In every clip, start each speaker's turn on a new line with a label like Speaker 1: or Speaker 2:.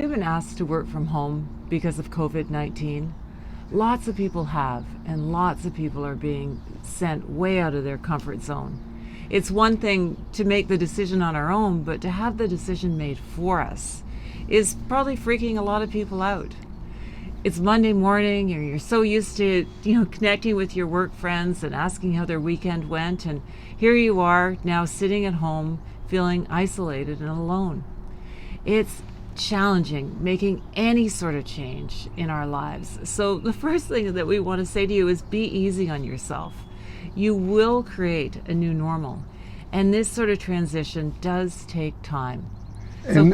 Speaker 1: We've been asked to work from home because of COVID-19. Lots of people have, and lots of people are being sent way out of their comfort zone. It's one thing to make the decision on our own, but to have the decision made for us is probably freaking a lot of people out. It's Monday morning, and you're so used to, connecting with your work friends and asking how their weekend went, and here you are now sitting at home feeling isolated and alone. It's challenging making any sort of change in our lives. So the first thing that we want to say to you is be easy on yourself. You will create a new normal, and this sort of transition does take time. So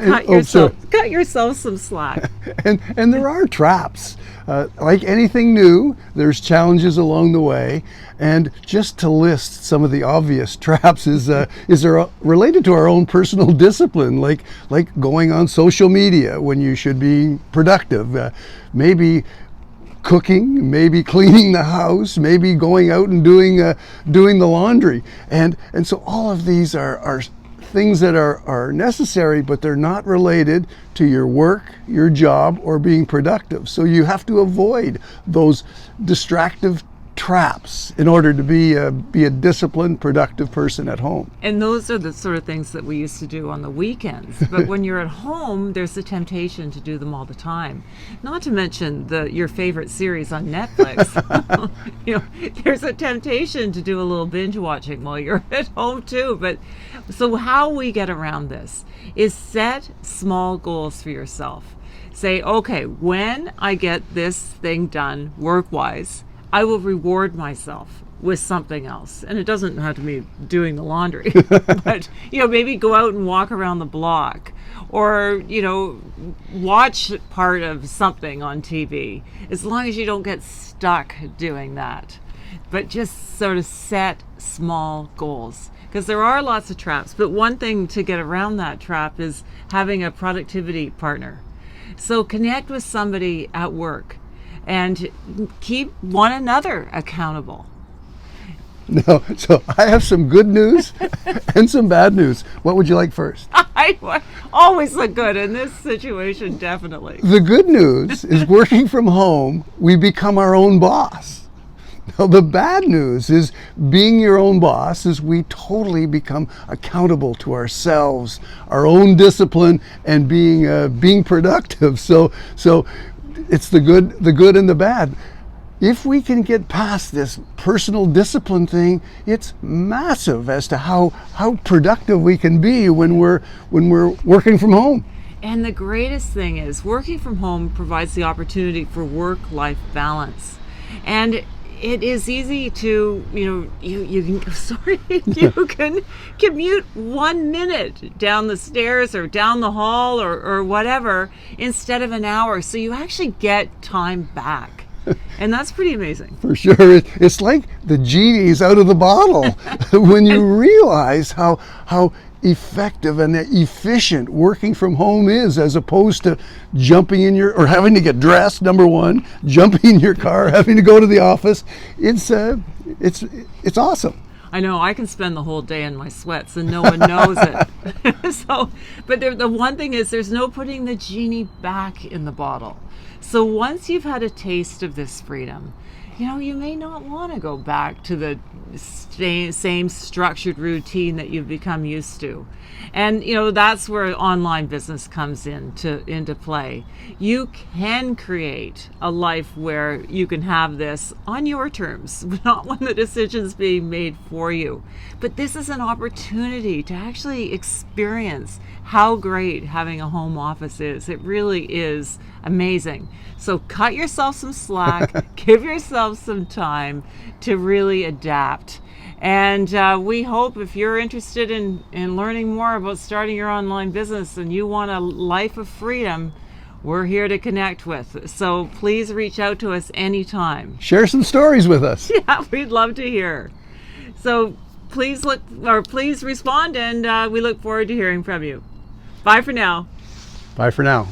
Speaker 1: cut yourself some slack.
Speaker 2: And there are traps. Like anything new, there's challenges along the way. And just to list some of the obvious traps is related to our own personal discipline, like going on social media when you should be productive, maybe cooking, maybe cleaning the house, maybe going out and doing the laundry. And so all of these are things that are necessary, but they're not related to your work, your job, or being productive. So you have to avoid those distractive traps in order to be a disciplined, productive person at home.
Speaker 1: And those are the sort of things that we used to do on the weekends. But when you're at home, there's the temptation to do them all the time. Not to mention your favorite series on Netflix. There's a temptation to do a little binge watching while you're at home too. But so how we get around this is set small goals for yourself. Say, okay, when I get this thing done work-wise, I will reward myself with something else. And it doesn't have to be doing the laundry, but, maybe go out and walk around the block or, watch part of something on TV, as long as you don't get stuck doing that. But just sort of set small goals, because there are lots of traps. But one thing to get around that trap is having a productivity partner. So connect with somebody at work and keep one another accountable.
Speaker 2: No, so I have some good news and some bad news. What would you like first?
Speaker 1: I always look good in this situation, definitely.
Speaker 2: The good news is working from home, we become our own boss. Now, the bad news is being your own boss is we totally become accountable to ourselves, our own discipline, and being productive. So it's the good and the bad. If we can get past this personal discipline thing, it's massive as to how productive we can be when we're working from home.
Speaker 1: And the greatest thing is working from home provides the opportunity for work-life balance. And it is easy to, you can commute 1 minute down the stairs or down the hall or whatever instead of an hour. So you actually get time back. And that's pretty amazing.
Speaker 2: For sure. It's like the genie's out of the bottle when you realize how effective and efficient working from home is, as opposed to jumping in or having to get dressed, number one, jumping in your car, having to go to the office. It's awesome.
Speaker 1: I know, I can spend the whole day in my sweats and no one knows it. But the one thing is there's no putting the genie back in the bottle. So once you've had a taste of this freedom, you may not want to go back to the same structured routine that you've become used to. And, that's where online business comes into play. You can create a life where you can have this on your terms, not when the decision's being made for you. But this is an opportunity to actually experience how great having a home office is. It really is amazing. So cut yourself some slack, give yourself some time to really adapt. And we hope if you're interested in learning more about starting your online business and you want a life of freedom, we're here to connect with. So please reach out to us anytime.
Speaker 2: Share some stories with us.
Speaker 1: Yeah, we'd love to hear. So please respond, and we look forward to hearing from you. Bye for now.
Speaker 2: Bye for now.